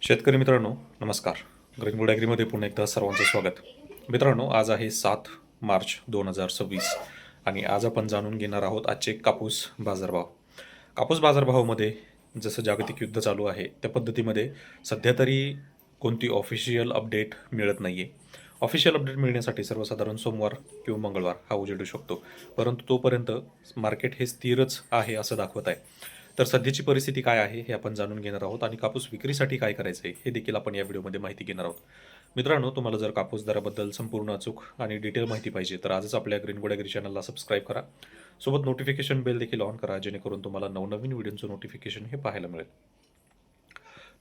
शेतकरी मित्रांनो, नमस्कार. ग्रीनवूड ॲग्रीमध्ये पुन्हा एकदा सर्वांचं स्वागत. मित्रांनो, आज आहे 7 मार्च 2026 आणि आज आपण जाणून घेणार आहोत आजचे कापूस बाजारभाव. कापूस बाजारभावामध्ये जसं जागतिक युद्ध चालू आहे त्या पद्धतीमध्ये सध्या तरी कोणती ऑफिशियल अपडेट मिळत नाही आहे. ऑफिशियल अपडेट मिळण्यासाठी सर्वसाधारण सोमवार किंवा मंगळवार हा उजेडू शकतो, परंतु तोपर्यंत मार्केट हे स्थिरच आहे असं दाखवत आहे. तर सध्याची परिस्थिती काय आहे हे आपण जाणून घेणार आहोत आणि कापूस विक्रीसाठी काय करायचं आहे हे देखील आपण या व्हिडिओमध्ये माहिती घेणार आहोत. मित्रांनो, तुम्हाला जर कापूस दराबद्दल संपूर्ण अचूक आणि डिटेल माहिती पाहिजे तर आजच आपल्या ग्रीनवूड ॲग्री चॅनलला सबस्क्राईब करा. सोबत नोटिफिकेशन बेल देखील ऑन करा, जेणेकरून तुम्हाला नवनवीन व्हिडिओचं नोटिफिकेशन हे पाहायला मिळेल.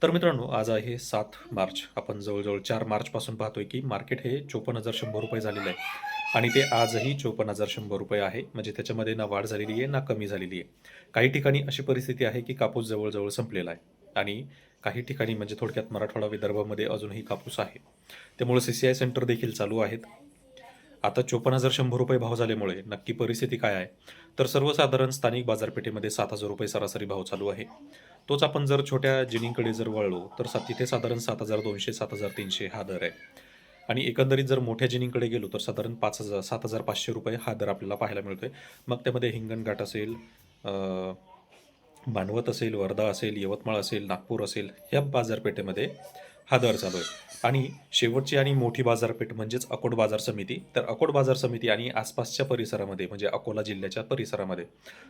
तर मित्रांनो, आज आहे 7 मार्च. आपण जवळजवळ 4 मार्चपासून पाहतोय की मार्केट हे 54,100 रुपये झालेलं आहे आणि ते आजही 54,100 रुपये आहे. म्हणजे त्याच्यामध्ये ना वाढ झालेली आहे ना कमी झालेली आहे. काही ठिकाणी अशी परिस्थिती आहे की कापूस जवळजवळ संपलेला आहे आणि काही ठिकाणी म्हणजे थोडक्यात मराठवाडा विदर्भामध्ये अजूनही कापूस आहे. त्यामुळे CCI सेंटर देखील चालू आहेत. आता 54,100 रुपये भाव झाल्यामुळे नक्की परिस्थिती काय आहे? तर सर्वसाधारण स्थानिक बाजारपेठेमध्ये 7,000 रुपये सरासरी भाव चालू आहे. तोच आपण जर छोट्या जिनिंगकडे जर वळलो तर तिथे साधारण 7,200 7,300 हा दर आहे आणि एकंदरीत जर मोठ्या जिनिंगकडे गेलो तर साधारण 5,000 7,500 रुपये हा दर आपल्याला पाहायला मिळतोय. मग त्यामध्ये हिंगणघाट असेल, मानवत असेल, वर्धा असेल, यवतमाळ असेल, नागपूर असेल, ह्या बाजारपेठेमध्ये हा दर चालू आहे. आणि शेवटची आणि मोठी बाजारपेठ म्हणजेच अकोट बाजार समिती. तर अकोट बाजार समिती आणि आसपासच्या परिसरामध्ये म्हणजे अकोला जिल्ह्याच्या परिसरामध्ये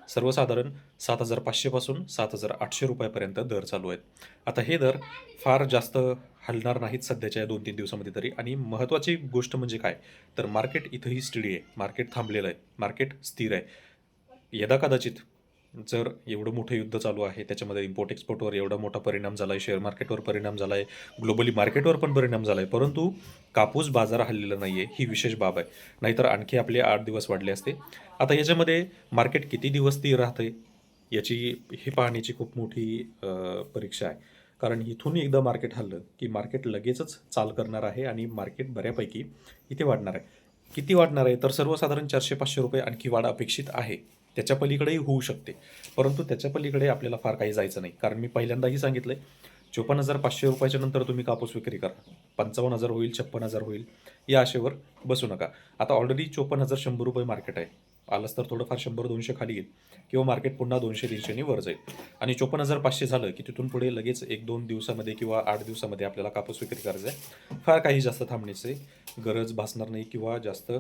सर्वसाधारण 7,500 पासून 7,800 रुपयापर्यंत दर चालू आहेत. आता हे दर फार जास्त हलणार नाहीत सध्याच्या या 2-3 दिवसामध्ये तरी. आणि महत्त्वाची गोष्ट म्हणजे काय, तर मार्केट इथंही स्टेडी आहे, मार्केट थांबलेलं आहे, मार्केट स्थिर आहे. यदाकदाचित जर एवढं मोठं युद्ध चालू आहे, त्याच्यामध्ये इम्पोर्ट एक्सपोर्टवर एवढा मोठा परिणाम झाला आहे, शेअर मार्केटवर परिणाम झाला आहे, ग्लोबली मार्केटवर पण परिणाम झाला आहे, परंतु कापूस बाजार हललेला नाही आहे, ही विशेष बाब आहे. नाहीतर आणखी आपले 8 दिवस वाढले असते. आता याच्यामध्ये मार्केट किती दिवस स्थिर राहते याची ही पाहण्याची खूप मोठी परीक्षा आहे. कारण इथून एकदा मार्केट हललं की मार्केट लगेचच चाल करणार आहे आणि मार्केट बऱ्यापैकी इथे वाढणार आहे. किती वाढणार आहे, तर सर्वसाधारण 400-500 रुपये आणखी वाढ अपेक्षित आहे. त्याच्या पलीकडेही होऊ शकते, परंतु त्याच्या पलीकडे आपल्याला फार काही जायचं नाही. कारण मी पहिल्यांदाही सांगितलं आहे, 54,500 रुपयाच्या नंतर तुम्ही कापूस विक्री करा. 55,000 होईल, 56,000 होईल, या आशेवर बसू नका. आता ऑलरेडी 54,100 रुपये मार्केट आहे. आलंच तर थोडंफार 100-200 खाली येईल किंवा मार्केट पुन्हा 200-300 वर जाईल. आणि 54,500 झालं की तिथून पुढे लगेच 1-2 दिवसामध्ये किंवा 8 दिवसामध्ये आपल्याला कापूस विक्री करायचं आहे. फार काही जास्त थांबण्याची गरज भासणार नाही किंवा जास्त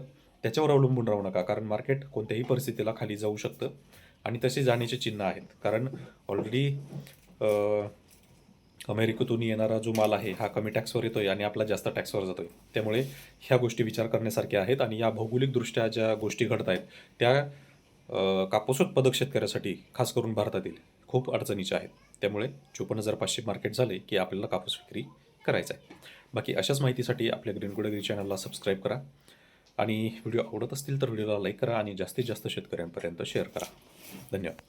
त्याच्यावर अवलंबून राहू नका. कारण मार्केट कोणत्याही परिस्थितीला खाली जाऊ शकतं आणि तसे जाण्याचे चिन्ह आहेत. कारण ऑलरेडी अमेरिकेतून येणारा जो माल आहे हा कमी टॅक्सवर येतोय आणि आपला जास्त टॅक्सवर जातोय. त्यामुळे ह्या गोष्टी विचार करण्यासारख्या आहेत आणि या भौगोलिकदृष्ट्या ज्या गोष्टी घडत आहेत त्या कापूस उत्पादक शेतकऱ्यासाठी खास करून भारतातील खूप अडचणीच्या आहेत. त्यामुळे 54,500 मार्केट झाले की आपल्याला कापूस विक्री करायचा आहे. बाकी अशाच माहितीसाठी आपल्या ग्रीनवूड ॲग्री चॅनलला सबस्क्राईब करा आणि व्हिडिओ आवडत असतील तर व्हिडिओला लाईक करा आणि जास्तीत जास्त शेतकऱ्यांपर्यंत शेअर करा. धन्यवाद.